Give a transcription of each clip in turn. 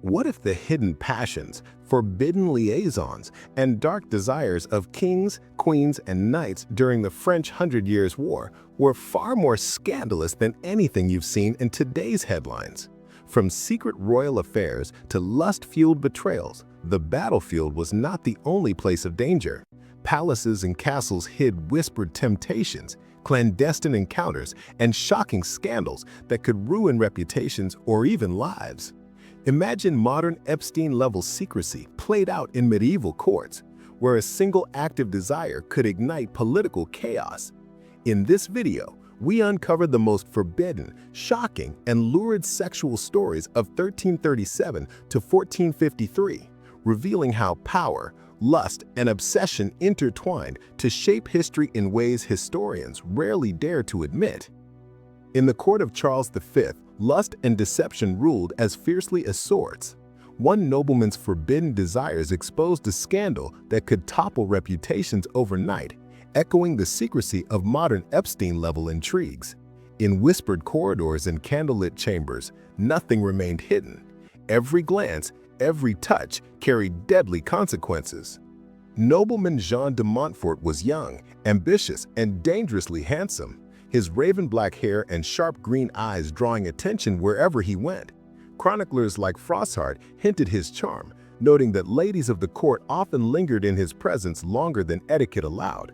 What if the hidden passions, forbidden liaisons, and dark desires of kings, queens, and knights during the French Hundred Years' War were far more scandalous than anything you've seen in today's headlines? From secret royal affairs to lust-fueled betrayals, the battlefield was not the only place of danger. Palaces and castles hid whispered temptations, clandestine encounters, and shocking scandals that could ruin reputations or even lives. Imagine modern Epstein-level secrecy played out in medieval courts, where a single active desire could ignite political chaos. In this video, we uncover the most forbidden, shocking, and lurid sexual stories of 1337 to 1453, revealing how power, lust, and obsession intertwined to shape history in ways historians rarely dare to admit. In the court of Charles V, lust and deception ruled as fiercely as swords. One nobleman's forbidden desires exposed a scandal that could topple reputations overnight, echoing the secrecy of modern Epstein-level intrigues. In whispered corridors and candlelit chambers, nothing remained hidden. Every glance, every touch carried deadly consequences. Nobleman Jean de Montfort was young, ambitious, and dangerously handsome, his raven black hair and sharp green eyes drawing attention wherever he went. Chroniclers like Froissart hinted his charm, noting that ladies of the court often lingered in his presence longer than etiquette allowed.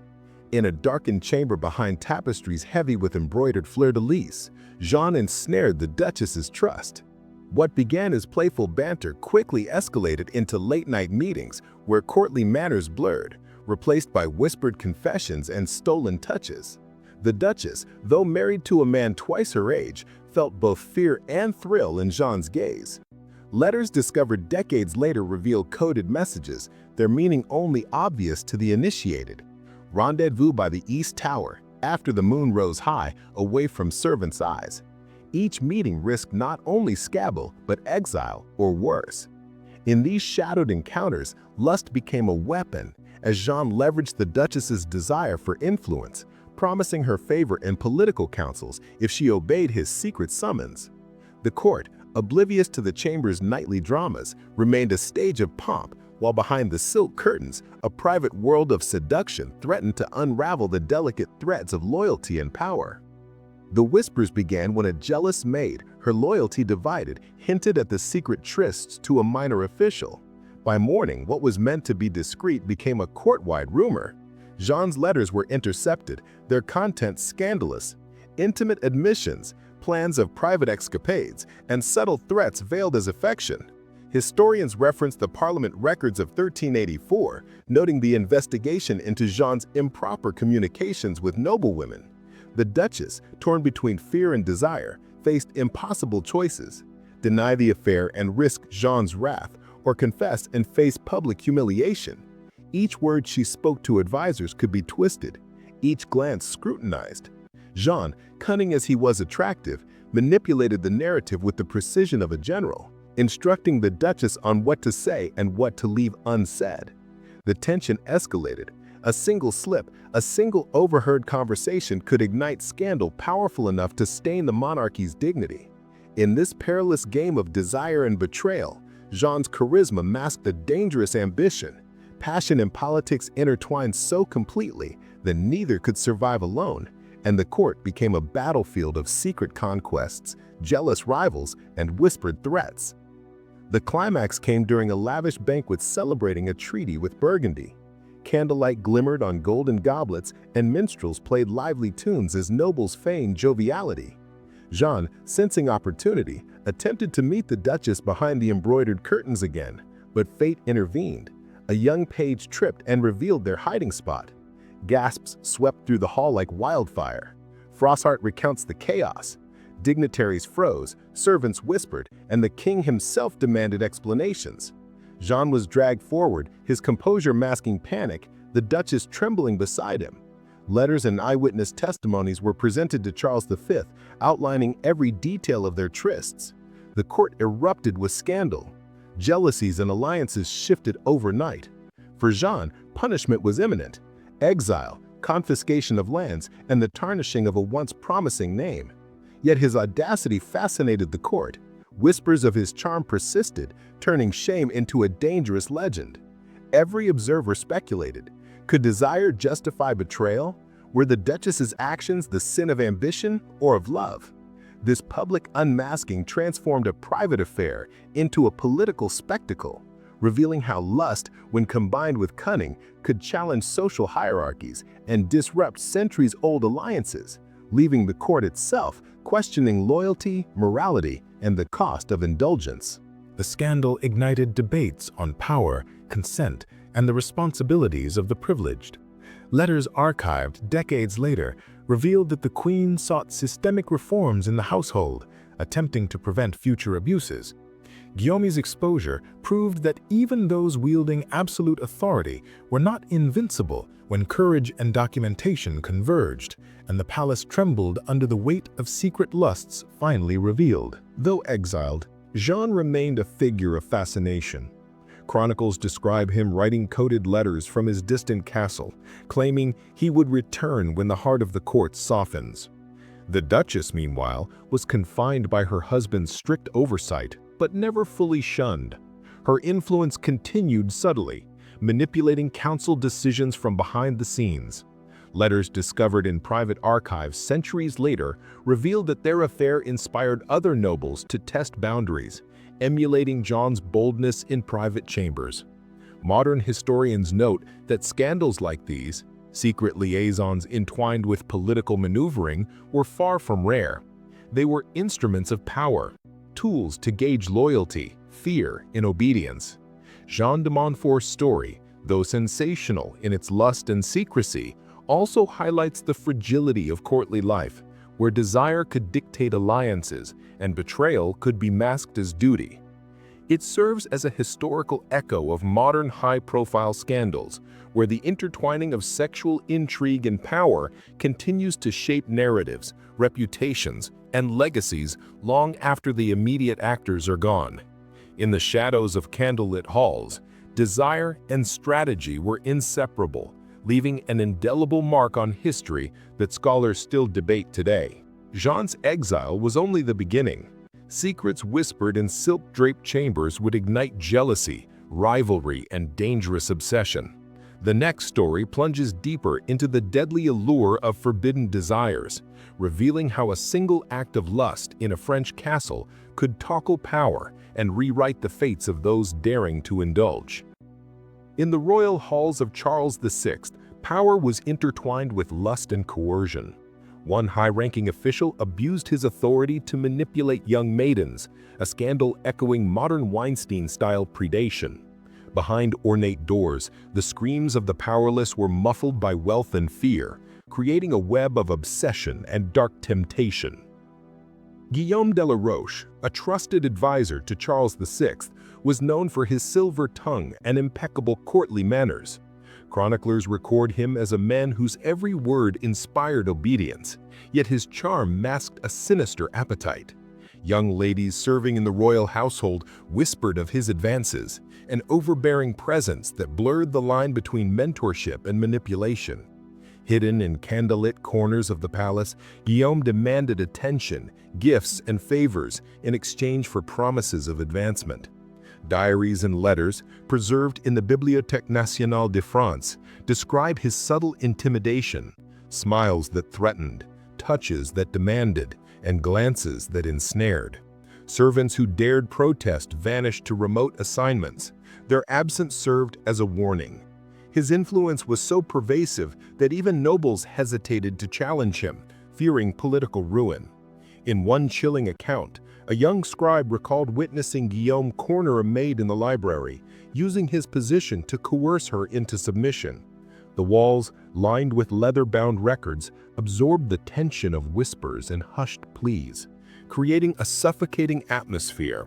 In a darkened chamber behind tapestries heavy with embroidered fleur-de-lis, Jean ensnared the Duchess's trust. What began as playful banter quickly escalated into late-night meetings where courtly manners blurred, replaced by whispered confessions and stolen touches. The Duchess, though married to a man twice her age, felt both fear and thrill in Jean's gaze. Letters discovered decades later reveal coded messages, their meaning only obvious to the initiated. Rendezvous by the East Tower, after the moon rose high, away from servants' eyes. Each meeting risked not only scandal, but exile or worse. In these shadowed encounters, lust became a weapon, as Jean leveraged the Duchess's desire for influence, promising her favor in political councils if she obeyed his secret summons. The court, oblivious to the chamber's nightly dramas, remained a stage of pomp, while behind the silk curtains, a private world of seduction threatened to unravel the delicate threads of loyalty and power. The whispers began when a jealous maid, her loyalty divided, hinted at the secret trysts to a minor official. By morning, what was meant to be discreet became a court-wide rumor. Jean's letters were intercepted, their content scandalous. Intimate admissions, plans of private escapades, and subtle threats veiled as affection. Historians reference the Parliament records of 1384, noting the investigation into Jean's improper communications with noblewomen. The Duchess, torn between fear and desire, faced impossible choices: deny the affair and risk Jean's wrath, or confess and face public humiliation. Each word she spoke to advisors could be twisted, each glance scrutinized. Jean, cunning as he was attractive, manipulated the narrative with the precision of a general, instructing the Duchess on what to say and what to leave unsaid. The tension escalated. A single slip, a single overheard conversation could ignite scandal powerful enough to stain the monarchy's dignity. In this perilous game of desire and betrayal, Jean's charisma masked a dangerous ambition. Passion and politics intertwined so completely that neither could survive alone, and the court became a battlefield of secret conquests, jealous rivals, and whispered threats. The climax came during a lavish banquet celebrating a treaty with Burgundy. Candlelight glimmered on golden goblets, and minstrels played lively tunes as nobles feigned joviality. Jean, sensing opportunity, attempted to meet the Duchess behind the embroidered curtains again, but fate intervened. A young page tripped and revealed their hiding spot. Gasps swept through the hall like wildfire. Froissart recounts the chaos. Dignitaries froze, servants whispered, and the king himself demanded explanations. Jean was dragged forward, his composure masking panic, the Duchess trembling beside him. Letters and eyewitness testimonies were presented to Charles V, outlining every detail of their trysts. The court erupted with scandal. Jealousies and alliances shifted overnight. For Jean, punishment was imminent: exile, confiscation of lands, and the tarnishing of a once promising name. Yet his audacity fascinated the court. Whispers of his charm persisted, turning shame into a dangerous legend. Every observer speculated. Could desire justify betrayal? Were the Duchess's actions the sin of ambition or of love? This public unmasking transformed a private affair into a political spectacle, revealing how lust, when combined with cunning, could challenge social hierarchies and disrupt centuries-old alliances, leaving the court itself questioning loyalty, morality, and the cost of indulgence. The scandal ignited debates on power, consent, and the responsibilities of the privileged. Letters archived decades later revealed that the Queen sought systemic reforms in the household, attempting to prevent future abuses. Guillaume's exposure proved that even those wielding absolute authority were not invincible when courage and documentation converged, and the palace trembled under the weight of secret lusts finally revealed. Though exiled, Jean remained a figure of fascination. Chronicles describe him writing coded letters from his distant castle, claiming he would return when the heart of the court softens. The Duchess, meanwhile, was confined by her husband's strict oversight, but never fully shunned. Her influence continued subtly, manipulating council decisions from behind the scenes. Letters discovered in private archives centuries later revealed that their affair inspired other nobles to test boundaries, emulating Jean's boldness in private chambers. Modern historians note that scandals like these, secret liaisons entwined with political maneuvering, were far from rare. They were instruments of power, tools to gauge loyalty, fear, and obedience. Jean de Montfort's story, though sensational in its lust and secrecy, also highlights the fragility of courtly life, where desire could dictate alliances and betrayal could be masked as duty. It serves as a historical echo of modern high-profile scandals, where the intertwining of sexual intrigue and power continues to shape narratives, reputations, and legacies long after the immediate actors are gone. In the shadows of candlelit halls, desire and strategy were inseparable, leaving an indelible mark on history that scholars still debate today. Jean's exile was only the beginning. Secrets whispered in silk-draped chambers would ignite jealousy, rivalry, and dangerous obsession. The next story plunges deeper into the deadly allure of forbidden desires, revealing how a single act of lust in a French castle could topple power and rewrite the fates of those daring to indulge. In the royal halls of Charles VI, power was intertwined with lust and coercion. One high-ranking official abused his authority to manipulate young maidens, a scandal echoing modern Weinstein-style predation. Behind ornate doors, the screams of the powerless were muffled by wealth and fear, creating a web of obsession and dark temptation. Guillaume de la Roche, a trusted advisor to Charles VI, was known for his silver tongue and impeccable courtly manners. Chroniclers record him as a man whose every word inspired obedience, yet his charm masked a sinister appetite. Young ladies serving in the royal household whispered of his advances, an overbearing presence that blurred the line between mentorship and manipulation. Hidden in candlelit corners of the palace, Guillaume demanded attention, gifts, and favors in exchange for promises of advancement. Diaries and letters, preserved in the Bibliothèque Nationale de France, describe his subtle intimidation, smiles that threatened, touches that demanded, and glances that ensnared. Servants who dared protest vanished to remote assignments, their absence served as a warning. His influence was so pervasive that even nobles hesitated to challenge him, fearing political ruin. In one chilling account, a young scribe recalled witnessing Guillaume corner a maid in the library, using his position to coerce her into submission. The walls, lined with leather-bound records, absorbed the tension of whispers and hushed pleas, creating a suffocating atmosphere.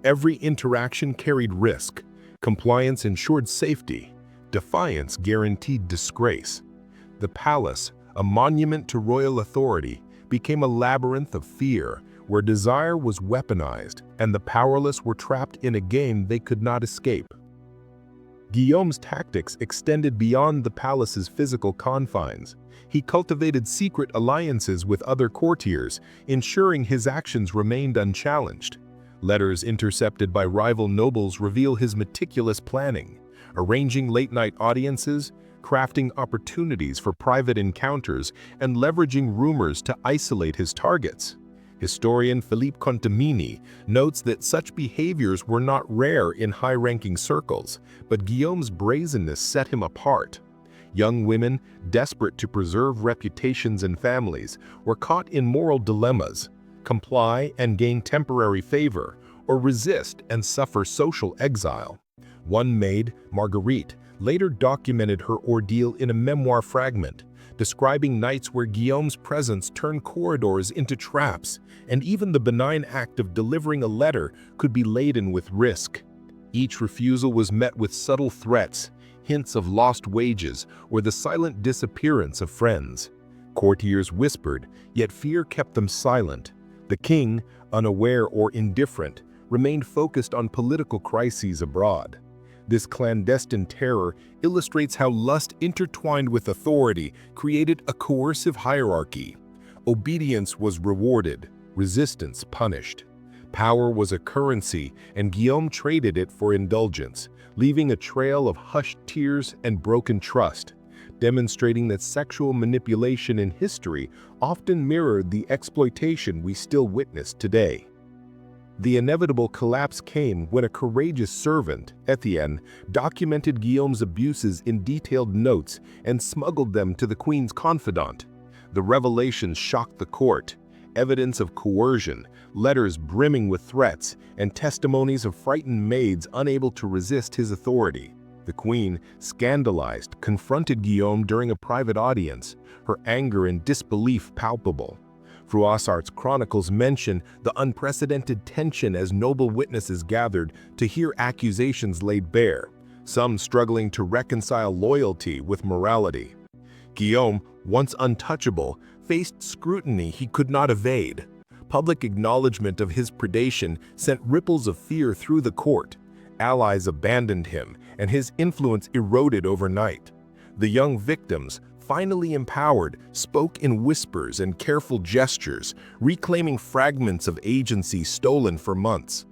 Every interaction carried risk. Compliance ensured safety. Defiance guaranteed disgrace. The palace, a monument to royal authority, became a labyrinth of fear, where desire was weaponized and the powerless were trapped in a game they could not escape. Guillaume's tactics extended beyond the palace's physical confines. He cultivated secret alliances with other courtiers, ensuring his actions remained unchallenged. Letters intercepted by rival nobles reveal his meticulous planning, arranging late-night audiences, crafting opportunities for private encounters, and leveraging rumors to isolate his targets. Historian Philippe Contamini notes that such behaviors were not rare in high-ranking circles, but Guillaume's brazenness set him apart. Young women, desperate to preserve reputations and families, were caught in moral dilemmas: comply and gain temporary favor, or resist and suffer social exile. One maid, Marguerite, later documented her ordeal in a memoir fragment, describing nights where Guillaume's presence turned corridors into traps, and even the benign act of delivering a letter could be laden with risk. Each refusal was met with subtle threats, hints of lost wages, or the silent disappearance of friends. Courtiers whispered, yet fear kept them silent. The king, unaware or indifferent, remained focused on political crises abroad. This clandestine terror illustrates how lust intertwined with authority created a coercive hierarchy. Obedience was rewarded, resistance punished. Power was a currency, and Guillaume traded it for indulgence, leaving a trail of hushed tears and broken trust, demonstrating that sexual manipulation in history often mirrored the exploitation we still witness today. The inevitable collapse came when a courageous servant, Etienne, documented Guillaume's abuses in detailed notes and smuggled them to the queen's confidant. The revelations shocked the court: evidence of coercion, letters brimming with threats, and testimonies of frightened maids unable to resist his authority. The queen, scandalized, confronted Guillaume during a private audience, her anger and disbelief palpable. Froissart's chronicles mention the unprecedented tension as noble witnesses gathered to hear accusations laid bare, some struggling to reconcile loyalty with morality. Guillaume, once untouchable, faced scrutiny he could not evade. Public acknowledgement of his predation sent ripples of fear through the court. Allies abandoned him, and his influence eroded overnight. The young victims, finally empowered, spoke in whispers and careful gestures, reclaiming fragments of agency stolen for months.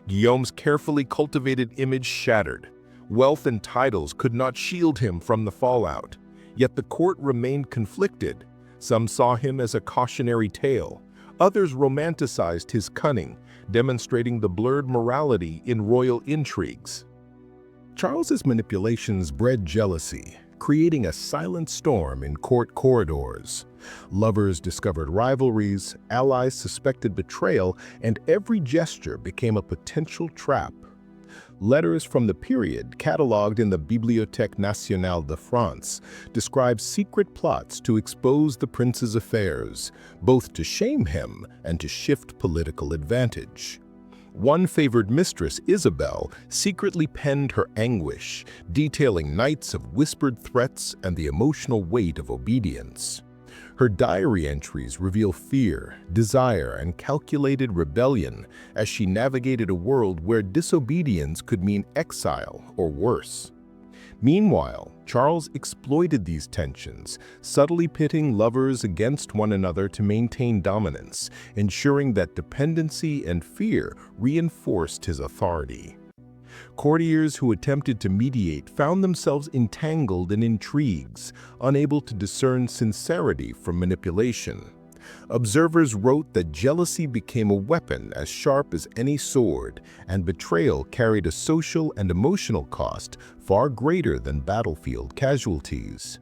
Guillaume's carefully cultivated image shattered. Wealth and titles could not shield him from the fallout. Yet the court remained conflicted. Some saw him as a cautionary tale. Others romanticized his cunning, demonstrating the blurred morality in royal intrigues. Charles's manipulations bred jealousy, creating a silent storm in court corridors. Lovers discovered rivalries, allies suspected betrayal, and every gesture became a potential trap. Letters from the period, catalogued in the Bibliothèque nationale de France, describe secret plots to expose the prince's affairs, both to shame him and to shift political advantage. One favored mistress, Isabel, secretly penned her anguish, detailing nights of whispered threats and the emotional weight of obedience. Her diary entries reveal fear, desire, and calculated rebellion as she navigated a world where disobedience could mean exile or worse. Meanwhile, Charles exploited these tensions, subtly pitting lovers against one another to maintain dominance, ensuring that dependency and fear reinforced his authority. Courtiers who attempted to mediate found themselves entangled in intrigues, unable to discern sincerity from manipulation. Observers wrote that jealousy became a weapon as sharp as any sword, and betrayal carried a social and emotional cost far greater than battlefield casualties.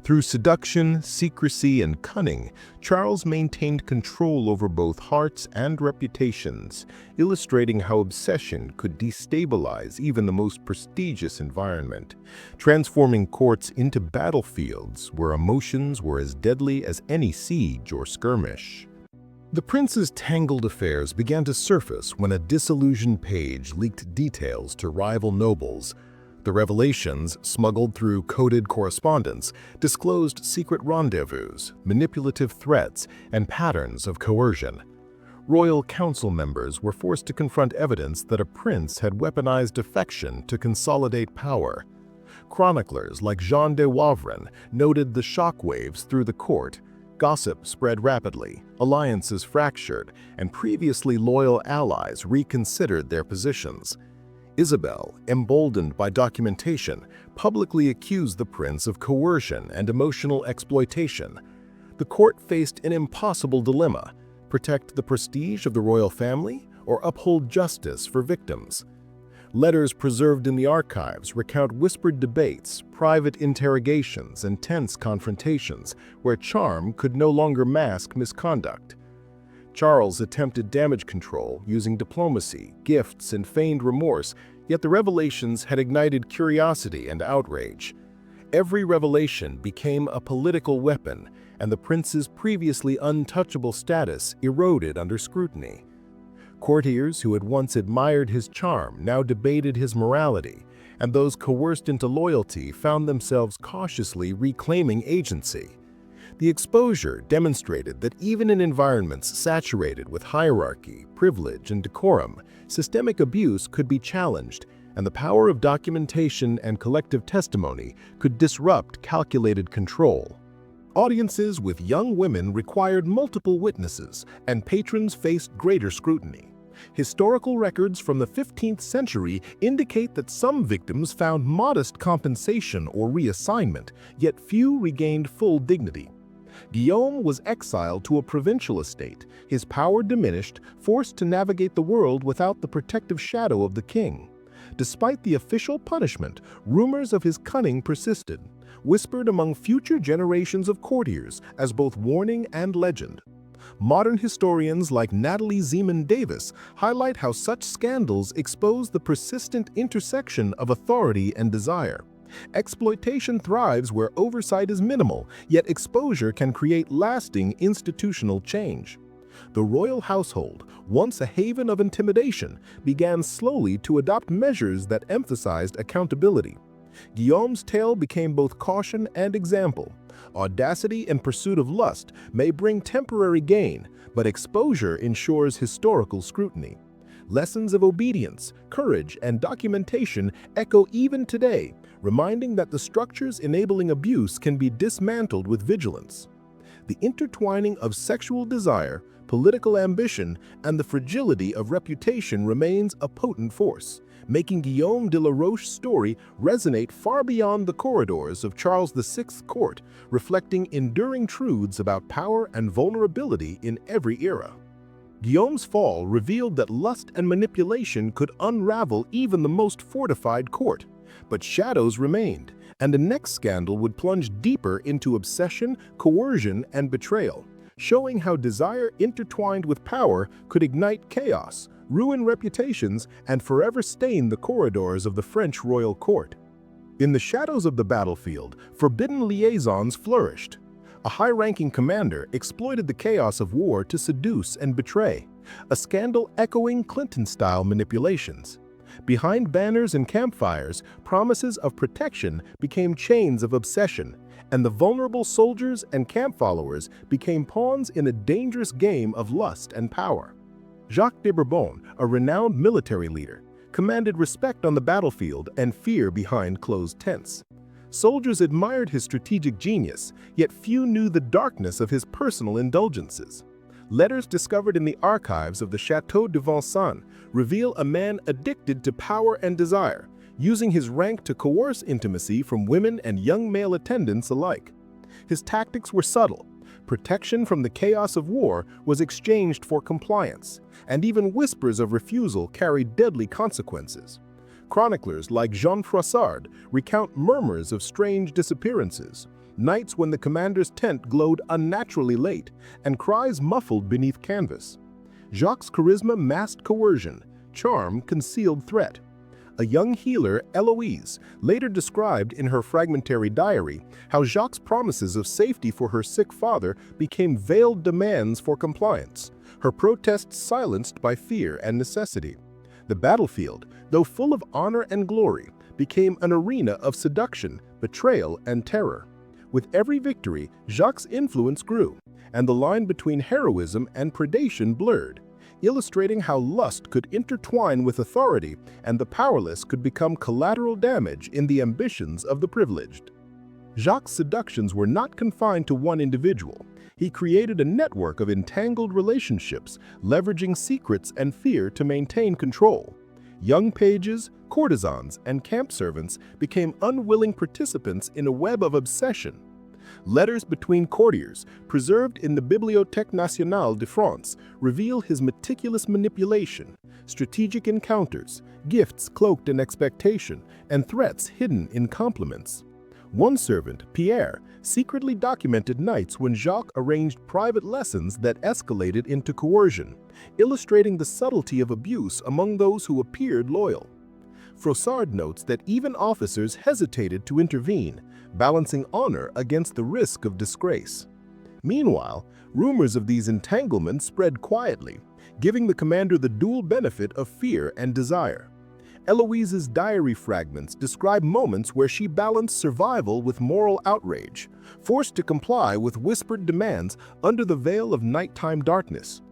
Through seduction, secrecy, and cunning, Charles maintained control over both hearts and reputations, illustrating how obsession could destabilize even the most prestigious environment, transforming courts into battlefields where emotions were as deadly as any siege or skirmish. The prince's tangled affairs began to surface when a disillusioned page leaked details to rival nobles. The revelations, smuggled through coded correspondence, disclosed secret rendezvous, manipulative threats, and patterns of coercion. Royal council members were forced to confront evidence that a prince had weaponized affection to consolidate power. Chroniclers like Jean de Wavrin noted the shockwaves through the court, Gossip spread rapidly, alliances fractured, and previously loyal allies reconsidered their positions. Isabel, emboldened by documentation, publicly accused the prince of coercion and emotional exploitation. The court faced an impossible dilemma: protect the prestige of the royal family or uphold justice for victims. Letters preserved in the archives recount whispered debates, private interrogations, and tense confrontations where charm could no longer mask misconduct. Charles attempted damage control using diplomacy, gifts, and feigned remorse, yet the revelations had ignited curiosity and outrage. Every revelation became a political weapon, and the prince's previously untouchable status eroded under scrutiny. Courtiers who had once admired his charm now debated his morality, and those coerced into loyalty found themselves cautiously reclaiming agency. The exposure demonstrated that even in environments saturated with hierarchy, privilege, and decorum, systemic abuse could be challenged, and the power of documentation and collective testimony could disrupt calculated control. Audiences with young women required multiple witnesses, and patrons faced greater scrutiny. Historical records from the 15th century indicate that some victims found modest compensation or reassignment, yet few regained full dignity. Guillaume was exiled to a provincial estate, his power diminished, forced to navigate the world without the protective shadow of the king. Despite the official punishment, rumors of his cunning persisted, whispered among future generations of courtiers as both warning and legend. Modern historians like Natalie Zeman Davis highlight how such scandals expose the persistent intersection of authority and desire. Exploitation thrives where oversight is minimal, yet exposure can create lasting institutional change. The royal household, once a haven of intimidation, began slowly to adopt measures that emphasized accountability. Guillaume's tale became both caution and example. Audacity in pursuit of lust may bring temporary gain, but exposure ensures historical scrutiny. Lessons of obedience, courage, and documentation echo even today, reminding that the structures enabling abuse can be dismantled with vigilance. The intertwining of sexual desire, political ambition, and the fragility of reputation remains a potent force, making Guillaume de la Roche's story resonate far beyond the corridors of Charles VI's court, reflecting enduring truths about power and vulnerability in every era. Guillaume's fall revealed that lust and manipulation could unravel even the most fortified court, but shadows remained, and the next scandal would plunge deeper into obsession, coercion, and betrayal, showing how desire intertwined with power could ignite chaos, ruin reputations, and forever stain the corridors of the French royal court. In the shadows of the battlefield, forbidden liaisons flourished. A high-ranking commander exploited the chaos of war to seduce and betray, a scandal echoing Clinton-style manipulations. Behind banners and campfires, promises of protection became chains of obsession, and the vulnerable soldiers and camp followers became pawns in a dangerous game of lust and power. Jacques de Bourbon, a renowned military leader, commanded respect on the battlefield and fear behind closed tents. Soldiers admired his strategic genius, yet few knew the darkness of his personal indulgences. Letters discovered in the archives of the Château de Vincennes reveal a man addicted to power and desire, using his rank to coerce intimacy from women and young male attendants alike. His tactics were subtle. Protection from the chaos of war was exchanged for compliance, and even whispers of refusal carried deadly consequences. Chroniclers like Jean Froissart recount murmurs of strange disappearances, nights when the commander's tent glowed unnaturally late, and cries muffled beneath canvas. Jacques' charisma masked coercion, charm concealed threat. A young healer, Eloise, later described in her fragmentary diary how Jacques' promises of safety for her sick father became veiled demands for compliance, her protests silenced by fear and necessity. The battlefield, though full of honor and glory, became an arena of seduction, betrayal, and terror. With every victory, Jacques' influence grew, and the line between heroism and predation blurred, illustrating how lust could intertwine with authority and the powerless could become collateral damage in the ambitions of the privileged. Jacques' seductions were not confined to one individual. He created a network of entangled relationships, leveraging secrets and fear to maintain control. Young pages, courtesans, and camp servants became unwilling participants in a web of obsession. Letters between courtiers, preserved in the Bibliothèque Nationale de France, reveal his meticulous manipulation, strategic encounters, gifts cloaked in expectation, and threats hidden in compliments. One servant, Pierre, secretly documented nights when Jacques arranged private lessons that escalated into coercion, illustrating the subtlety of abuse among those who appeared loyal. Froissart notes that even officers hesitated to intervene, balancing honor against the risk of disgrace. Meanwhile, rumors of these entanglements spread quietly, giving the commander the dual benefit of fear and desire. Eloise's diary fragments describe moments where she balanced survival with moral outrage, forced to comply with whispered demands under the veil of nighttime darkness.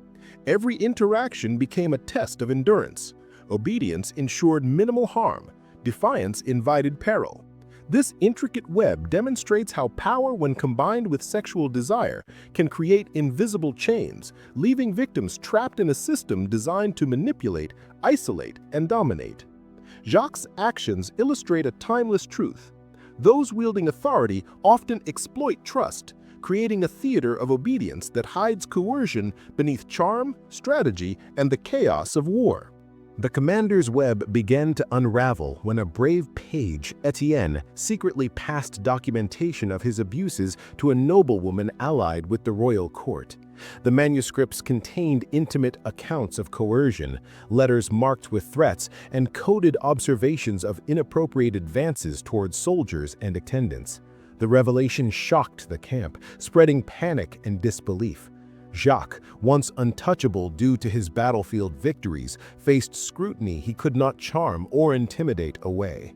Every interaction became a test of endurance. Obedience ensured minimal harm. Defiance invited peril. This intricate web demonstrates how power, when combined with sexual desire, can create invisible chains, leaving victims trapped in a system designed to manipulate, isolate, and dominate. Jacques' actions illustrate a timeless truth. Those wielding authority often exploit trust, creating a theater of obedience that hides coercion beneath charm, strategy, and the chaos of war. The commander's web began to unravel when a brave page, Etienne, secretly passed documentation of his abuses to a noblewoman allied with the royal court. The manuscripts contained intimate accounts of coercion, letters marked with threats, and coded observations of inappropriate advances towards soldiers and attendants. The revelation shocked the camp, spreading panic and disbelief. Jacques, once untouchable due to his battlefield victories, faced scrutiny he could not charm or intimidate away.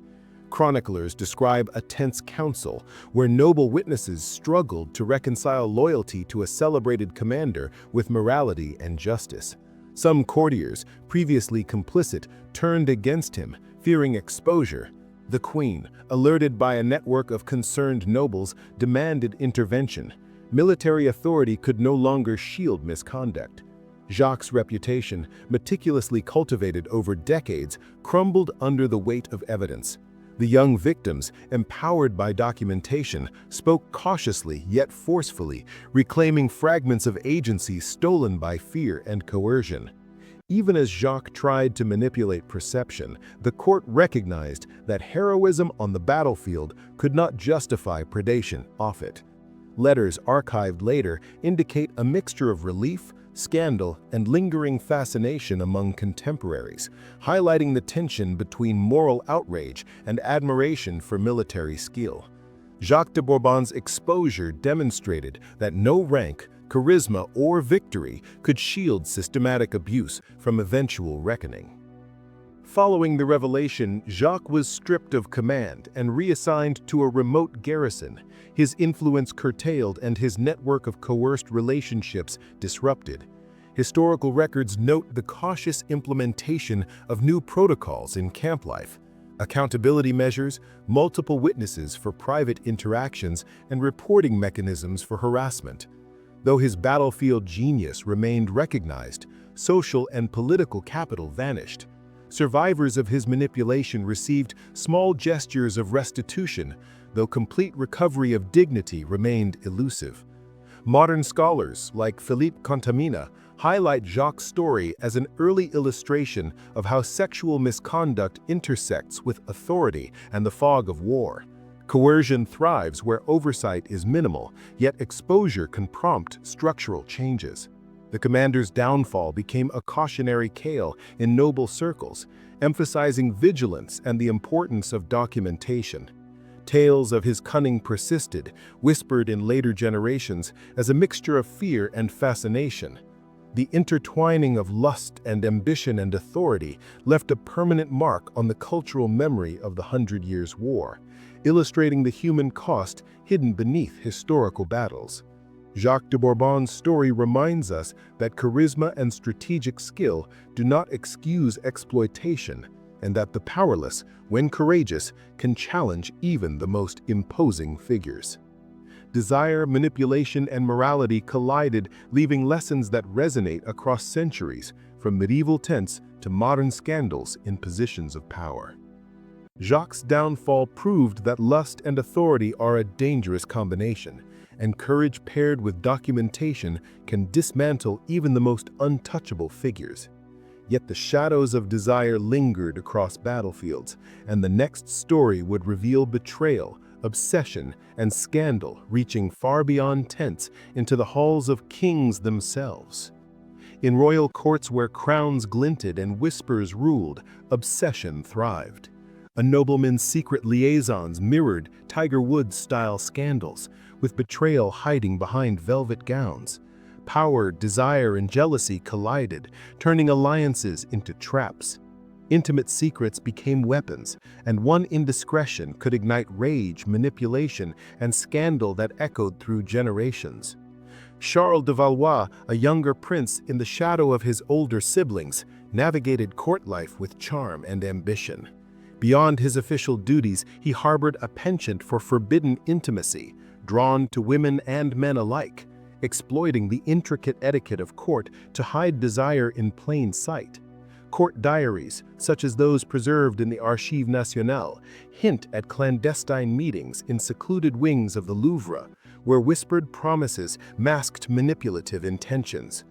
Chroniclers describe a tense council where noble witnesses struggled to reconcile loyalty to a celebrated commander with morality and justice. Some courtiers, previously complicit, turned against him, fearing exposure. The queen, alerted by a network of concerned nobles, demanded intervention. Military authority could no longer shield misconduct. Jacques' reputation, meticulously cultivated over decades, crumbled under the weight of evidence. The young victims, empowered by documentation, spoke cautiously yet forcefully, reclaiming fragments of agency stolen by fear and coercion. Even as Jacques tried to manipulate perception, the court recognized that heroism on the battlefield could not justify predation off it. Letters archived later indicate a mixture of relief, scandal, and lingering fascination among contemporaries, highlighting the tension between moral outrage and admiration for military skill. Jacques de Bourbon's exposure demonstrated that no rank, charisma, or victory could shield systematic abuse from eventual reckoning. Following the revelation, Jacques was stripped of command and reassigned to a remote garrison, his influence curtailed and his network of coerced relationships disrupted. Historical records note the cautious implementation of new protocols in camp life, accountability measures, multiple witnesses for private interactions, and reporting mechanisms for harassment. Though his battlefield genius remained recognized, social and political capital vanished. Survivors of his manipulation received small gestures of restitution, though complete recovery of dignity remained elusive. Modern scholars, like Philippe Contamina, highlight Jacques' story as an early illustration of how sexual misconduct intersects with authority and the fog of war. Coercion thrives where oversight is minimal, yet exposure can prompt structural changes. The commander's downfall became a cautionary tale in noble circles, emphasizing vigilance and the importance of documentation. Tales of his cunning persisted, whispered in later generations as a mixture of fear and fascination. The intertwining of lust and ambition and authority left a permanent mark on the cultural memory of the 100 Years' War, illustrating the human cost hidden beneath historical battles. Jacques de Bourbon's story reminds us that charisma and strategic skill do not excuse exploitation. and that the powerless, when courageous, can challenge even the most imposing figures. Desire, manipulation, and morality collided, leaving lessons that resonate across centuries, from medieval tents to modern scandals in positions of power. Jacques' downfall proved that lust and authority are a dangerous combination, and courage paired with documentation can dismantle even the most untouchable figures. Yet the shadows of desire lingered across battlefields, and the next story would reveal betrayal, obsession, and scandal reaching far beyond tents into the halls of kings themselves. In royal courts where crowns glinted and whispers ruled, obsession thrived. A nobleman's secret liaisons mirrored Tiger Woods-style scandals, with betrayal hiding behind velvet gowns. Power, desire, and jealousy collided, turning alliances into traps. Intimate secrets became weapons, and one indiscretion could ignite rage, manipulation, and scandal that echoed through generations. Charles de Valois, a younger prince in the shadow of his older siblings, navigated court life with charm and ambition. Beyond his official duties, he harbored a penchant for forbidden intimacy, drawn to women and men alike, exploiting the intricate etiquette of court to hide desire in plain sight. Court diaries, such as those preserved in the Archives Nationales, hint at clandestine meetings in secluded wings of the Louvre, where whispered promises masked manipulative intentions.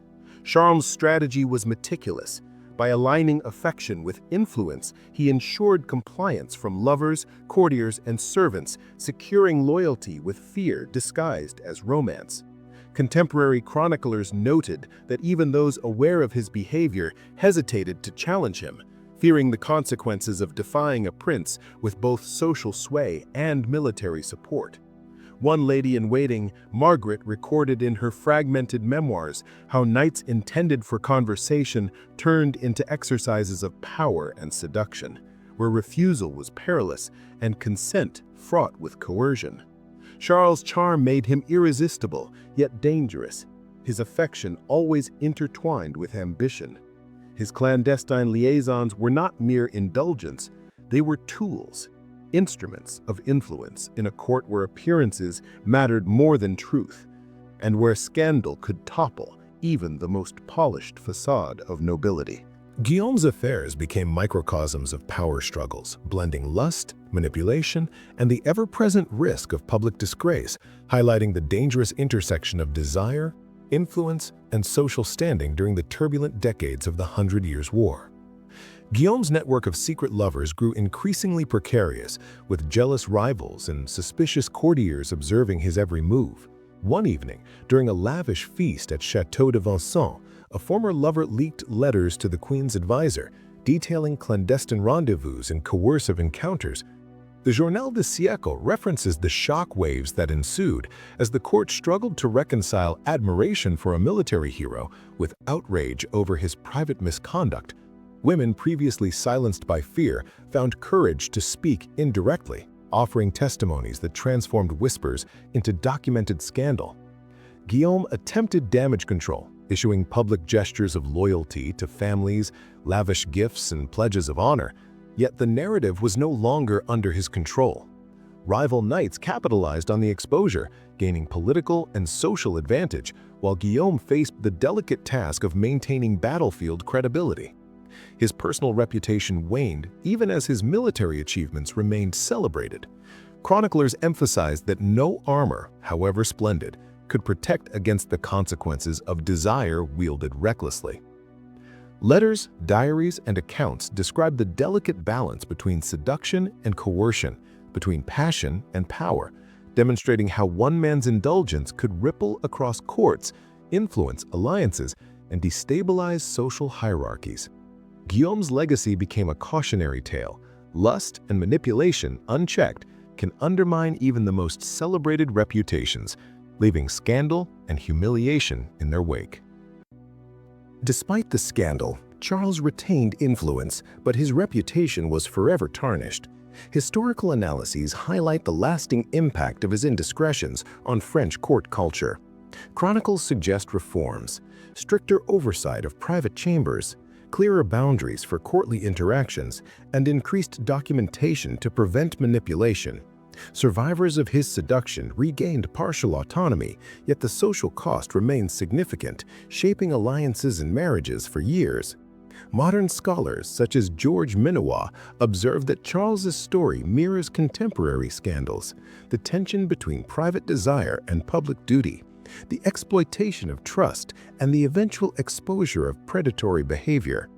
Charles's strategy was meticulous. By aligning affection with influence, he ensured compliance from lovers, courtiers, and servants, securing loyalty with fear disguised as romance. Contemporary chroniclers noted that even those aware of his behavior hesitated to challenge him, fearing the consequences of defying a prince with both social sway and military support. One lady-in-waiting, Margaret, recorded in her fragmented memoirs how nights intended for conversation turned into exercises of power and seduction, where refusal was perilous and consent fraught with coercion. Charles' charm made him irresistible, yet dangerous, his affection always intertwined with ambition. His clandestine liaisons were not mere indulgence, they were tools, instruments of influence in a court where appearances mattered more than truth, and where scandal could topple even the most polished facade of nobility. Guillaume's affairs became microcosms of power struggles, blending lust, manipulation, and the ever-present risk of public disgrace, highlighting the dangerous intersection of desire, influence, and social standing during the turbulent decades of the Hundred Years' War. Guillaume's network of secret lovers grew increasingly precarious, with jealous rivals and suspicious courtiers observing his every move. One evening, during a lavish feast at Château de Vincennes, a former lover leaked letters to the Queen's advisor, detailing clandestine rendezvous and coercive encounters. The Journal du Siècle references the shock waves that ensued as the court struggled to reconcile admiration for a military hero with outrage over his private misconduct. Women previously silenced by fear found courage to speak indirectly, offering testimonies that transformed whispers into documented scandal. Guillaume attempted damage control, issuing public gestures of loyalty to families, lavish gifts, and pledges of honor, yet the narrative was no longer under his control. Rival knights capitalized on the exposure, gaining political and social advantage, while Guillaume faced the delicate task of maintaining battlefield credibility. His personal reputation waned even as his military achievements remained celebrated. Chroniclers emphasized that no armor, however splendid, could protect against the consequences of desire wielded recklessly. Letters, diaries, and accounts describe the delicate balance between seduction and coercion, between passion and power, demonstrating how one man's indulgence could ripple across courts, influence alliances, and destabilize social hierarchies. Guillaume's legacy became a cautionary tale. Lust and manipulation, unchecked, can undermine even the most celebrated reputations, leaving scandal and humiliation in their wake. Despite the scandal, Charles retained influence, but his reputation was forever tarnished. Historical analyses highlight the lasting impact of his indiscretions on French court culture. Chronicles suggest reforms, stricter oversight of private chambers, clearer boundaries for courtly interactions, and increased documentation to prevent manipulation. Survivors of his seduction regained partial autonomy, yet the social cost remained significant, shaping alliances and marriages for years. Modern scholars such as George Minowa observe that Charles's story mirrors contemporary scandals, the tension between private desire and public duty, the exploitation of trust, and the eventual exposure of predatory behavior.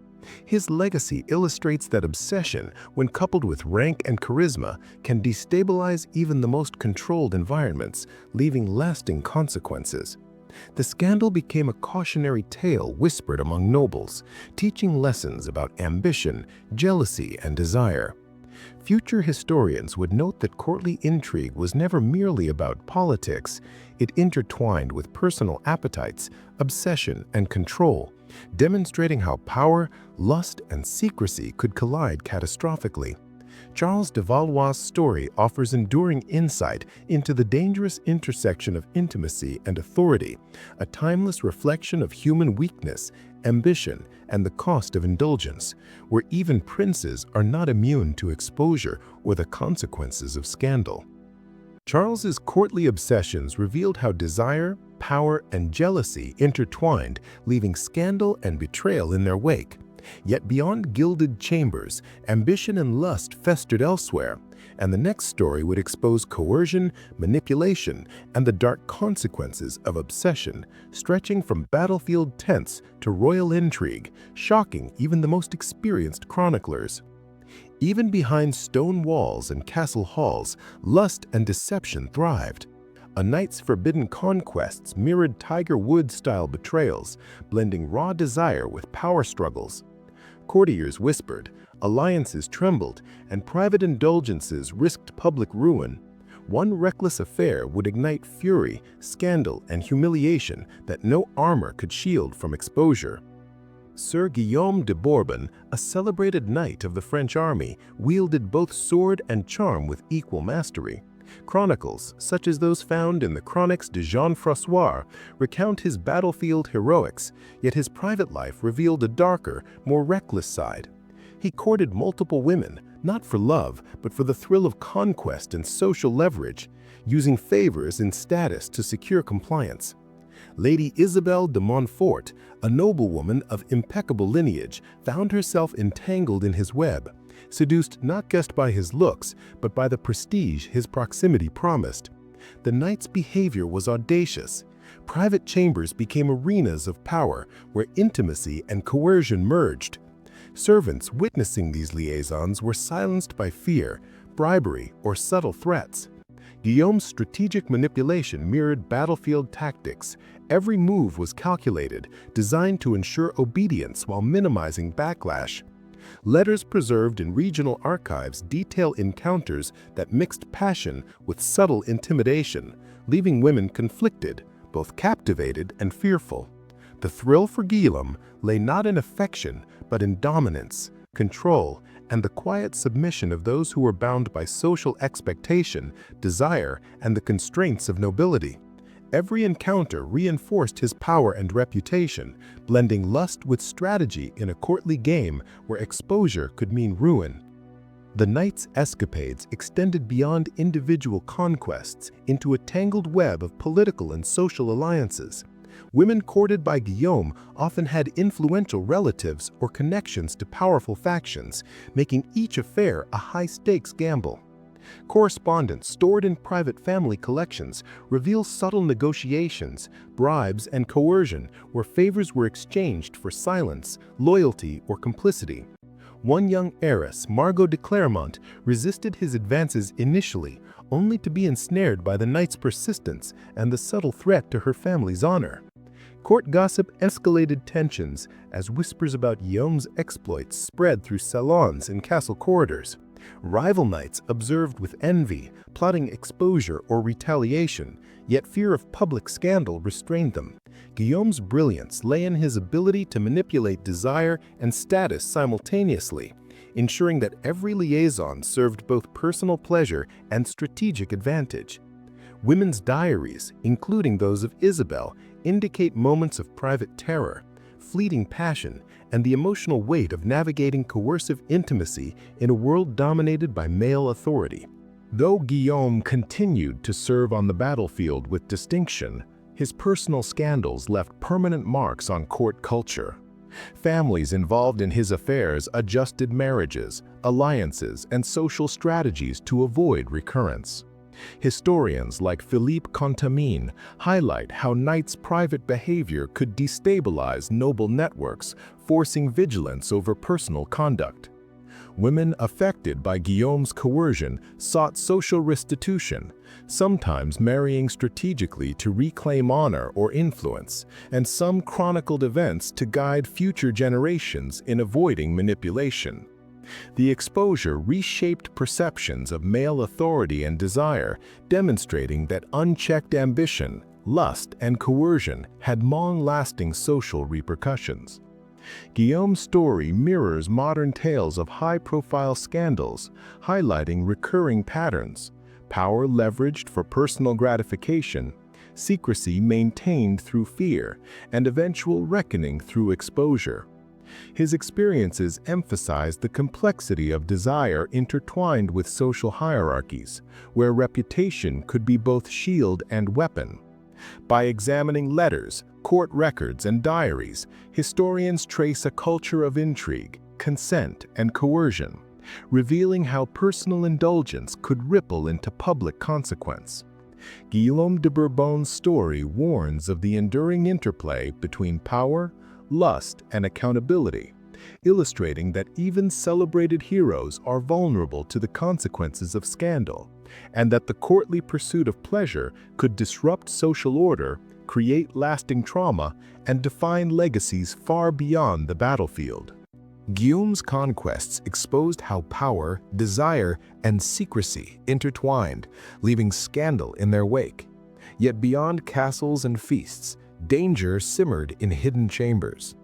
His legacy illustrates that obsession, when coupled with rank and charisma, can destabilize even the most controlled environments, leaving lasting consequences. The scandal became a cautionary tale whispered among nobles, teaching lessons about ambition, jealousy, and desire. Future historians would note that courtly intrigue was never merely about politics. It intertwined with personal appetites, obsession, and control, demonstrating how power, lust, and secrecy could collide catastrophically. Charles de Valois' story offers enduring insight into the dangerous intersection of intimacy and authority, a timeless reflection of human weakness, ambition, and the cost of indulgence, where even princes are not immune to exposure or the consequences of scandal. Charles's courtly obsessions revealed how desire, power, and jealousy intertwined, leaving scandal and betrayal in their wake. Yet beyond gilded chambers, ambition and lust festered elsewhere, and the next story would expose coercion, manipulation, and the dark consequences of obsession, stretching from battlefield tents to royal intrigue, shocking even the most experienced chroniclers. Even behind stone walls and castle halls, lust and deception thrived. A knight's forbidden conquests mirrored Tiger Woods-style betrayals, blending raw desire with power struggles. Courtiers whispered, alliances trembled, and private indulgences risked public ruin. One reckless affair would ignite fury, scandal, and humiliation that no armor could shield from exposure. Sir Guillaume de Bourbon, a celebrated knight of the French army, wielded both sword and charm with equal mastery. Chronicles, such as those found in the Chroniques de Jean-François, recount his battlefield heroics, yet his private life revealed a darker, more reckless side. He courted multiple women, not for love, but for the thrill of conquest and social leverage, using favors and status to secure compliance. Lady Isabel de Montfort, a noblewoman of impeccable lineage, found herself entangled in his web, seduced not just by his looks, but by the prestige his proximity promised. The knight's behavior was audacious. Private chambers became arenas of power where intimacy and coercion merged. Servants witnessing these liaisons were silenced by fear, bribery, or subtle threats. Guillaume's strategic manipulation mirrored battlefield tactics. Every move was calculated, designed to ensure obedience while minimizing backlash. Letters preserved in regional archives detail encounters that mixed passion with subtle intimidation, leaving women conflicted, both captivated and fearful. The thrill for Guillaume lay not in affection, but in dominance, control, and the quiet submission of those who were bound by social expectation, desire, and the constraints of nobility. Every encounter reinforced his power and reputation, blending lust with strategy in a courtly game where exposure could mean ruin. The knight's escapades extended beyond individual conquests into a tangled web of political and social alliances. Women courted by Guillaume often had influential relatives or connections to powerful factions, making each affair a high-stakes gamble. Correspondence stored in private family collections reveal subtle negotiations, bribes, and coercion where favors were exchanged for silence, loyalty, or complicity. One young heiress, Margot de Clermont, resisted his advances initially, only to be ensnared by the knight's persistence and the subtle threat to her family's honor. Court gossip escalated tensions as whispers about Guillaume's exploits spread through salons and castle corridors. Rival knights observed with envy, plotting exposure or retaliation, yet fear of public scandal restrained them. Guillaume's brilliance lay in his ability to manipulate desire and status simultaneously, ensuring that every liaison served both personal pleasure and strategic advantage. Women's diaries, including those of Isabel, indicate moments of private terror. fleeting passion, and the emotional weight of navigating coercive intimacy in a world dominated by male authority. Though Guillaume continued to serve on the battlefield with distinction, his personal scandals left permanent marks on court culture. Families involved in his affairs adjusted marriages, alliances, and social strategies to avoid recurrence. Historians like Philippe Contamine highlight how Knight's private behavior could destabilize noble networks, forcing vigilance over personal conduct. Women affected by Guillaume's coercion sought social restitution, sometimes marrying strategically to reclaim honor or influence, and some chronicled events to guide future generations in avoiding manipulation. The exposure reshaped perceptions of male authority and desire, demonstrating that unchecked ambition, lust, and coercion had long-lasting social repercussions. Guillaume's story mirrors modern tales of high-profile scandals, highlighting recurring patterns: power leveraged for personal gratification, secrecy maintained through fear, and eventual reckoning through exposure. His experiences emphasize the complexity of desire intertwined with social hierarchies, where reputation could be both shield and weapon. By examining letters, court records, and diaries, historians trace a culture of intrigue, consent, and coercion, revealing how personal indulgence could ripple into public consequence. Guillaume de Bourbon's story warns of the enduring interplay between power, lust, and accountability, illustrating that even celebrated heroes are vulnerable to the consequences of scandal, and that the courtly pursuit of pleasure could disrupt social order, create lasting trauma, and define legacies far beyond the battlefield. Guillaume's conquests exposed how power, desire, and secrecy intertwined, leaving scandal in their wake. Yet beyond castles and feasts, danger simmered in hidden chambers.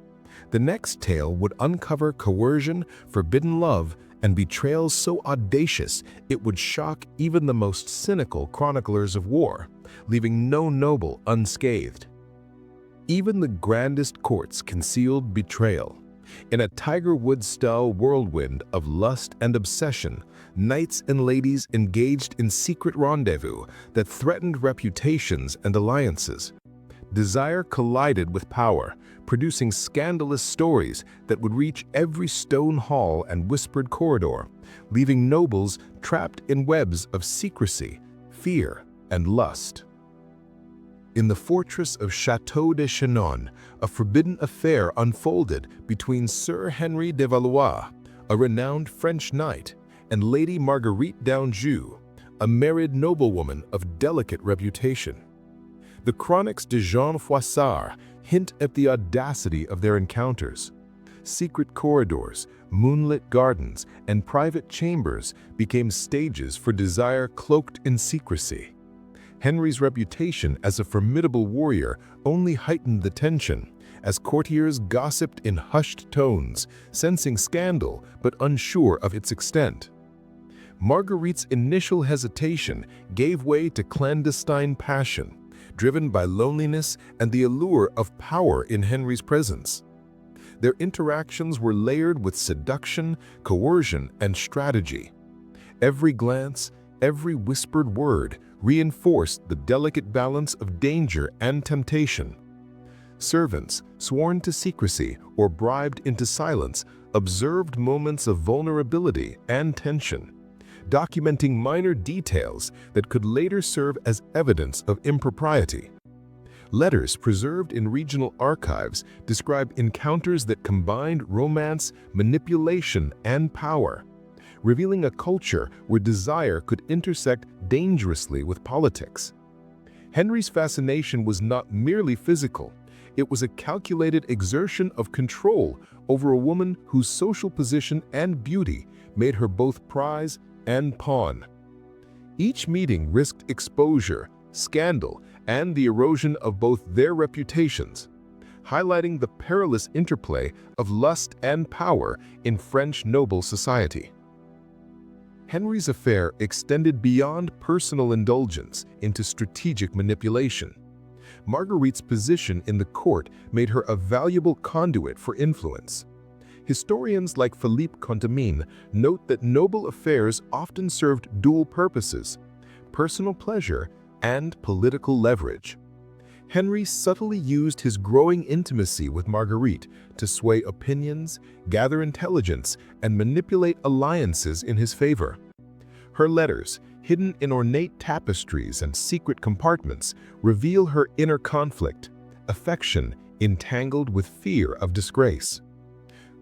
The next tale would uncover coercion, forbidden love, and betrayals so audacious it would shock even the most cynical chroniclers of war, leaving no noble unscathed. Even the grandest courts concealed betrayal. In a Tiger Woods-style whirlwind of lust and obsession, knights and ladies engaged in secret rendezvous that threatened reputations and alliances. Desire collided with power, producing scandalous stories that would reach every stone hall and whispered corridor, leaving nobles trapped in webs of secrecy, fear, and lust. In the fortress of Château de Chinon, a forbidden affair unfolded between Sir Henry de Valois, a renowned French knight, and Lady Marguerite d'Anjou, a married noblewoman of delicate reputation. The Chroniques de Jean Froissart hint at the audacity of their encounters. Secret corridors, moonlit gardens, and private chambers became stages for desire cloaked in secrecy. Henry's reputation as a formidable warrior only heightened the tension, as courtiers gossiped in hushed tones, sensing scandal but unsure of its extent. Marguerite's initial hesitation gave way to clandestine passion, driven by loneliness and the allure of power in Henry's presence. Their interactions were layered with seduction, coercion, and strategy. Every glance, every whispered word reinforced the delicate balance of danger and temptation. Servants, sworn to secrecy or bribed into silence, observed moments of vulnerability and tension, documenting minor details that could later serve as evidence of impropriety. Letters preserved in regional archives describe encounters that combined romance, manipulation, and power, revealing a culture where desire could intersect dangerously with politics. Henry's fascination was not merely physical. It was a calculated exertion of control over a woman whose social position and beauty made her both prize and pawn. Each meeting risked exposure, scandal, and the erosion of both their reputations, highlighting the perilous interplay of lust and power in French noble society. Henry's affair extended beyond personal indulgence into strategic manipulation. Marguerite's position in the court made her a valuable conduit for influence. Historians like Philippe Contamine note that noble affairs often served dual purposes: personal pleasure and political leverage. Henry subtly used his growing intimacy with Marguerite to sway opinions, gather intelligence, and manipulate alliances in his favor. Her letters, hidden in ornate tapestries and secret compartments, reveal her inner conflict, affection entangled with fear of disgrace.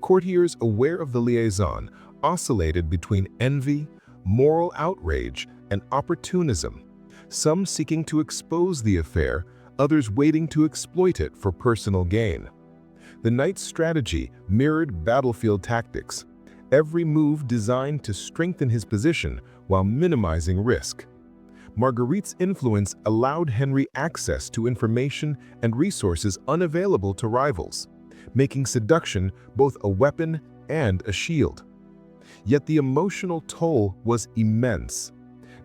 Courtiers aware of the liaison oscillated between envy, moral outrage, and opportunism, some seeking to expose the affair, others waiting to exploit it for personal gain. The knight's strategy mirrored battlefield tactics, every move designed to strengthen his position while minimizing risk. Marguerite's influence allowed Henry access to information and resources unavailable to rivals, making seduction both a weapon and a shield. Yet the emotional toll was immense.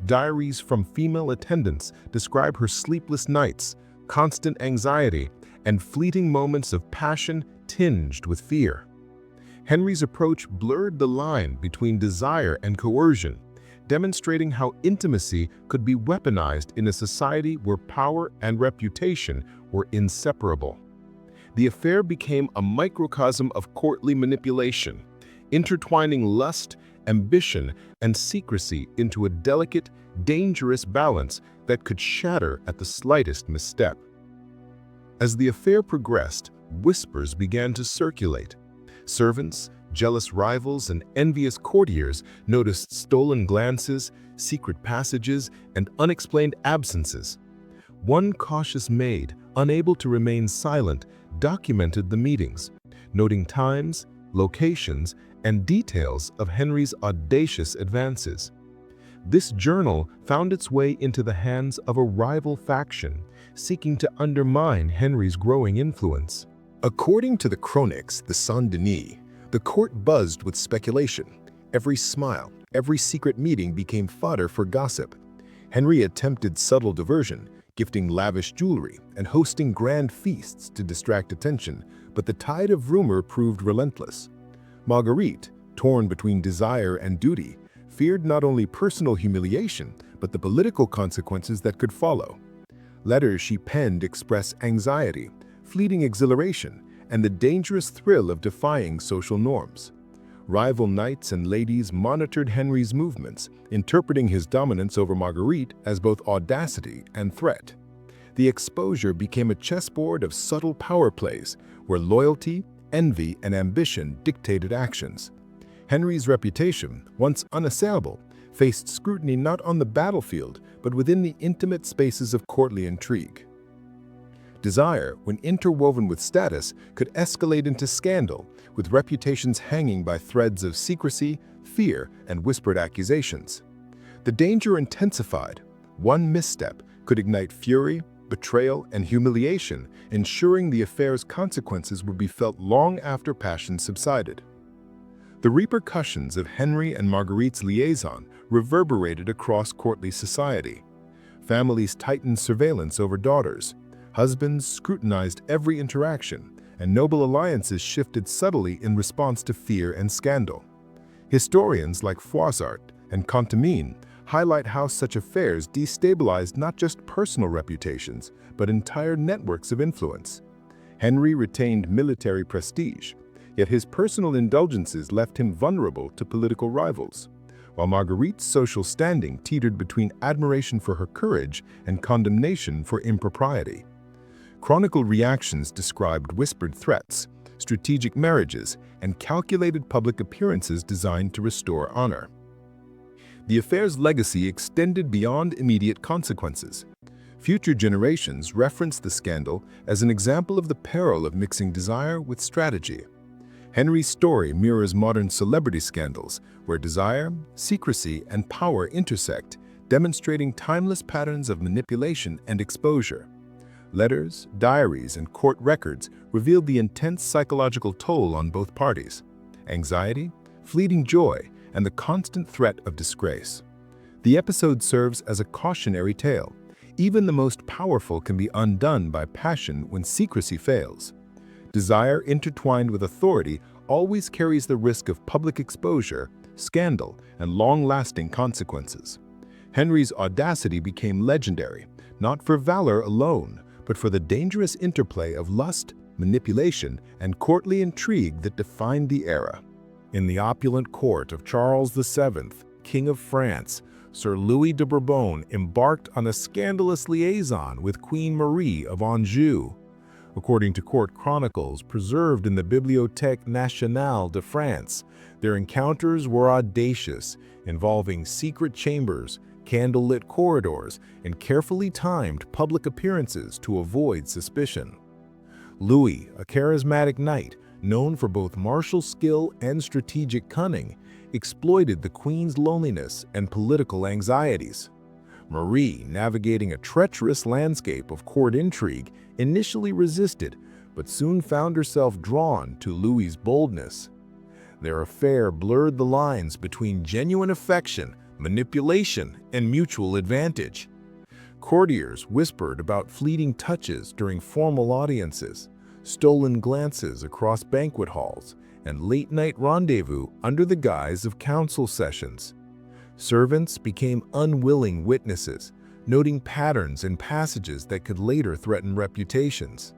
Diaries from female attendants describe her sleepless nights, constant anxiety, and fleeting moments of passion tinged with fear. Henry's approach blurred the line between desire and coercion, demonstrating how intimacy could be weaponized in a society where power and reputation were inseparable. The affair became a microcosm of courtly manipulation, intertwining lust, ambition, and secrecy into a delicate, dangerous balance that could shatter at the slightest misstep. As the affair progressed, whispers began to circulate. Servants, jealous rivals, and envious courtiers noticed stolen glances, secret passages, and unexplained absences. One cautious maid, unable to remain silent, documented the meetings, noting times, locations, and details of Henry's audacious advances. This journal found its way into the hands of a rival faction, seeking to undermine Henry's growing influence. According to the Chroniques de Saint-Denis, the court buzzed with speculation. Every smile, every secret meeting became fodder for gossip. Henry attempted subtle diversion, gifting lavish jewelry and hosting grand feasts to distract attention, but the tide of rumor proved relentless. Marguerite, torn between desire and duty, feared not only personal humiliation, but the political consequences that could follow. Letters she penned express anxiety, fleeting exhilaration, and the dangerous thrill of defying social norms. Rival knights and ladies monitored Henry's movements, interpreting his dominance over Marguerite as both audacity and threat. The exposure became a chessboard of subtle power plays, where loyalty, envy, and ambition dictated actions. Henry's reputation, once unassailable, faced scrutiny not on the battlefield, but within the intimate spaces of courtly intrigue. Desire, when interwoven with status, could escalate into scandal, with reputations hanging by threads of secrecy, fear, and whispered accusations. The danger intensified. One misstep could ignite fury, betrayal, and humiliation, ensuring the affair's consequences would be felt long after passion subsided. The repercussions of Henry and Marguerite's liaison reverberated across courtly society. Families tightened surveillance over daughters. Husbands scrutinized every interaction, and noble alliances shifted subtly in response to fear and scandal. Historians like Froissart and Contamine highlight how such affairs destabilized not just personal reputations, but entire networks of influence. Henry retained military prestige, yet his personal indulgences left him vulnerable to political rivals, while Marguerite's social standing teetered between admiration for her courage and condemnation for impropriety. Chronicle reactions described whispered threats, strategic marriages, and calculated public appearances designed to restore honor. The affair's legacy extended beyond immediate consequences. Future generations referenced the scandal as an example of the peril of mixing desire with strategy. Henry's story mirrors modern celebrity scandals, where desire, secrecy, and power intersect, demonstrating timeless patterns of manipulation and exposure. Letters, diaries, and court records revealed the intense psychological toll on both parties: anxiety, fleeting joy, and the constant threat of disgrace. The episode serves as a cautionary tale, Even the most powerful can be undone by passion when secrecy fails. Desire intertwined with authority always carries the risk of public exposure, scandal, and long-lasting consequences. Henry's audacity became legendary, not for valor alone, but for the dangerous interplay of lust, manipulation, and courtly intrigue that defined the era. In the opulent court of Charles VII, King of France, Sir Louis de Bourbon embarked on a scandalous liaison with Queen Marie of Anjou. According to court chronicles preserved in the Bibliothèque Nationale de France, their encounters were audacious, involving secret chambers, candlelit corridors, and carefully timed public appearances to avoid suspicion. Louis, a charismatic knight, known for both martial skill and strategic cunning, exploited the queen's loneliness and political anxieties. Marie, navigating a treacherous landscape of court intrigue, initially resisted, but soon found herself drawn to Louis's boldness. Their affair blurred the lines between genuine affection, manipulation, and mutual advantage. Courtiers whispered about fleeting touches during formal audiences, stolen glances across banquet halls, and late-night rendezvous under the guise of council sessions. Servants became unwilling witnesses, noting patterns and passages that could later threaten reputations.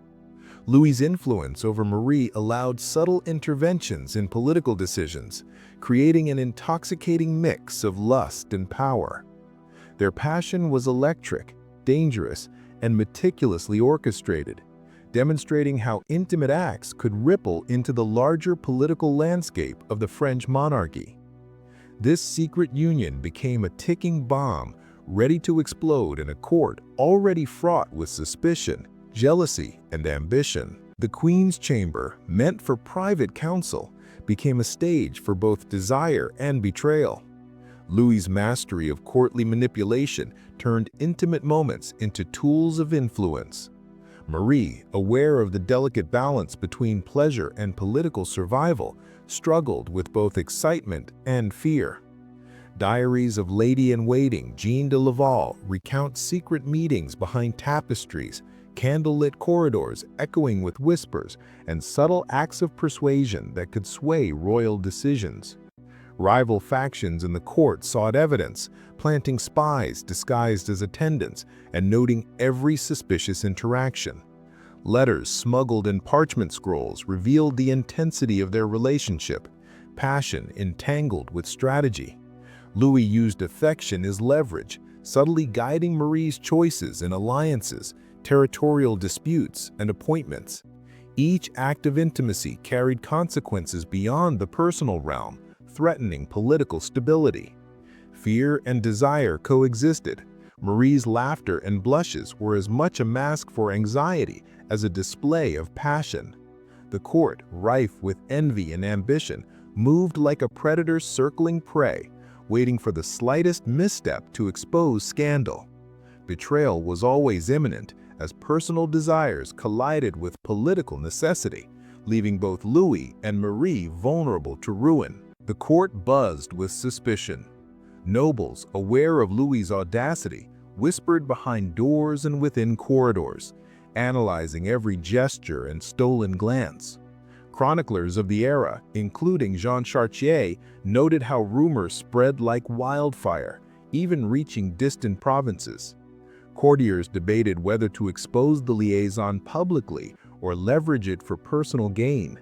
Louis's influence over Marie allowed subtle interventions in political decisions, creating an intoxicating mix of lust and power. Their passion was electric, dangerous, and meticulously orchestrated, demonstrating how intimate acts could ripple into the larger political landscape of the French monarchy. This secret union became a ticking bomb, ready to explode in a court already fraught with suspicion, jealousy, and ambition. The Queen's Chamber, meant for private counsel, became a stage for both desire and betrayal. Louis's mastery of courtly manipulation turned intimate moments into tools of influence. Marie, aware of the delicate balance between pleasure and political survival, struggled with both excitement and fear. Diaries of Lady-in-Waiting Jean de Laval recount secret meetings behind tapestries, candlelit corridors echoing with whispers, and subtle acts of persuasion that could sway royal decisions. Rival factions in the court sought evidence, planting spies disguised as attendants and noting every suspicious interaction. Letters smuggled in parchment scrolls revealed the intensity of their relationship, passion entangled with strategy. Louis used affection as leverage, subtly guiding Marie's choices in alliances, territorial disputes, and appointments. Each act of intimacy carried consequences beyond the personal realm, threatening political stability. Fear and desire coexisted. Marie's laughter and blushes were as much a mask for anxiety as a display of passion. The court, rife with envy and ambition, moved like a predator circling prey, waiting for the slightest misstep to expose scandal. Betrayal was always imminent as personal desires collided with political necessity, leaving both Louis and Marie vulnerable to ruin. The court buzzed with suspicion. Nobles, aware of Louis's audacity, whispered behind doors and within corridors, analyzing every gesture and stolen glance. Chroniclers of the era, including Jean Chartier, noted how rumors spread like wildfire, even reaching distant provinces. Courtiers debated whether to expose the liaison publicly or leverage it for personal gain.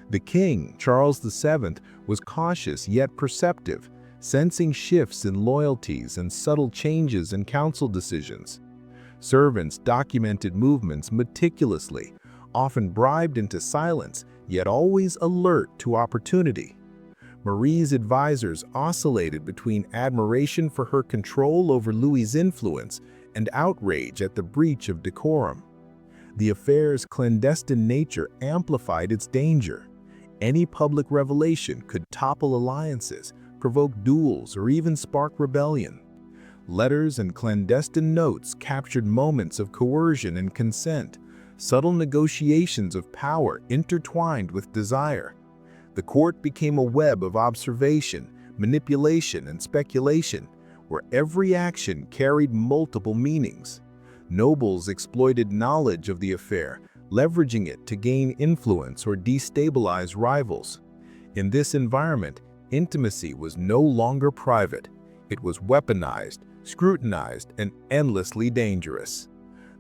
The king, Charles VII, was cautious yet perceptive, sensing shifts in loyalties and subtle changes in council decisions. Servants documented movements meticulously, often bribed into silence, yet always alert to opportunity. Marie's advisors oscillated between admiration for her control over Louis's influence and outrage at the breach of decorum. The affair's clandestine nature amplified its danger. Any public revelation could topple alliances, provoke duels, or even spark rebellion. Letters and clandestine notes captured moments of coercion and consent, subtle negotiations of power intertwined with desire. The court became a web of observation, manipulation, and speculation, where every action carried multiple meanings. Nobles exploited knowledge of the affair, leveraging it to gain influence or destabilize rivals. In this environment, intimacy was no longer private. It was weaponized, scrutinized, and endlessly dangerous.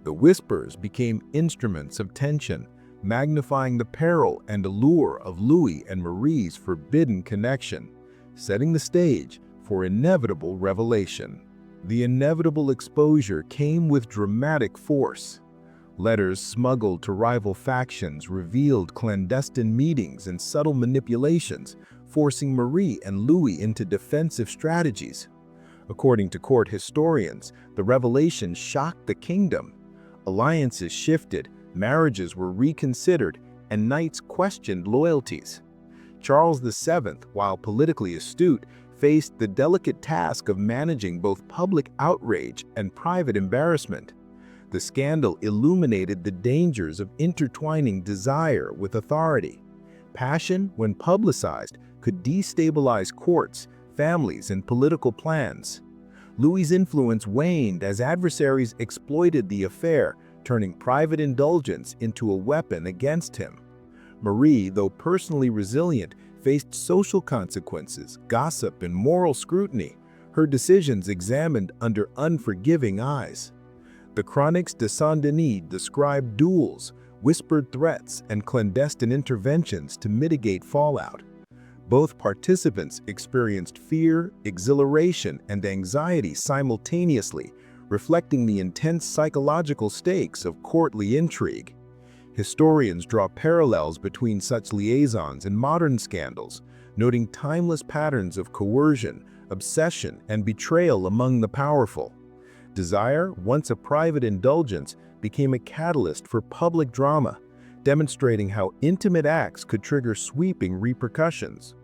The whispers became instruments of tension, magnifying the peril and allure of Louis and Marie's forbidden connection, setting the stage for inevitable revelation. The inevitable exposure came with dramatic force. Letters smuggled to rival factions revealed clandestine meetings and subtle manipulations, forcing Marie and Louis into defensive strategies. According to court historians, the revelation shocked the kingdom. Alliances shifted, marriages were reconsidered, and knights questioned loyalties. Charles VII, while politically astute, faced the delicate task of managing both public outrage and private embarrassment. The scandal illuminated the dangers of intertwining desire with authority. Passion, when publicized, could destabilize courts, families, and political plans. Louis's influence waned as adversaries exploited the affair, turning private indulgence into a weapon against him. Marie, though personally resilient, faced social consequences, gossip, and moral scrutiny, her decisions examined under unforgiving eyes. The Chroniques de Saint-Denis describe duels, whispered threats, and clandestine interventions to mitigate fallout. Both participants experienced fear, exhilaration, and anxiety simultaneously, reflecting the intense psychological stakes of courtly intrigue. Historians draw parallels between such liaisons and modern scandals, noting timeless patterns of coercion, obsession, and betrayal among the powerful. Desire, once a private indulgence, became a catalyst for public drama, demonstrating how intimate acts could trigger sweeping repercussions.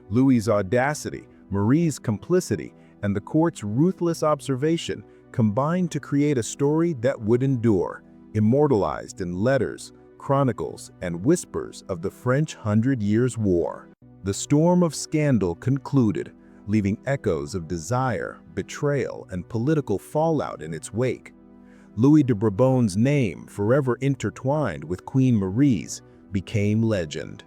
Louis's audacity, Marie's complicity, and the court's ruthless observation combined to create a story that would endure, immortalized in letters, chronicles, and whispers of the French 100 Years' War. The storm of scandal concluded, leaving echoes of desire, betrayal, and political fallout in its wake. Louis de Bourbon's name, forever intertwined with Queen Marie's, became legend.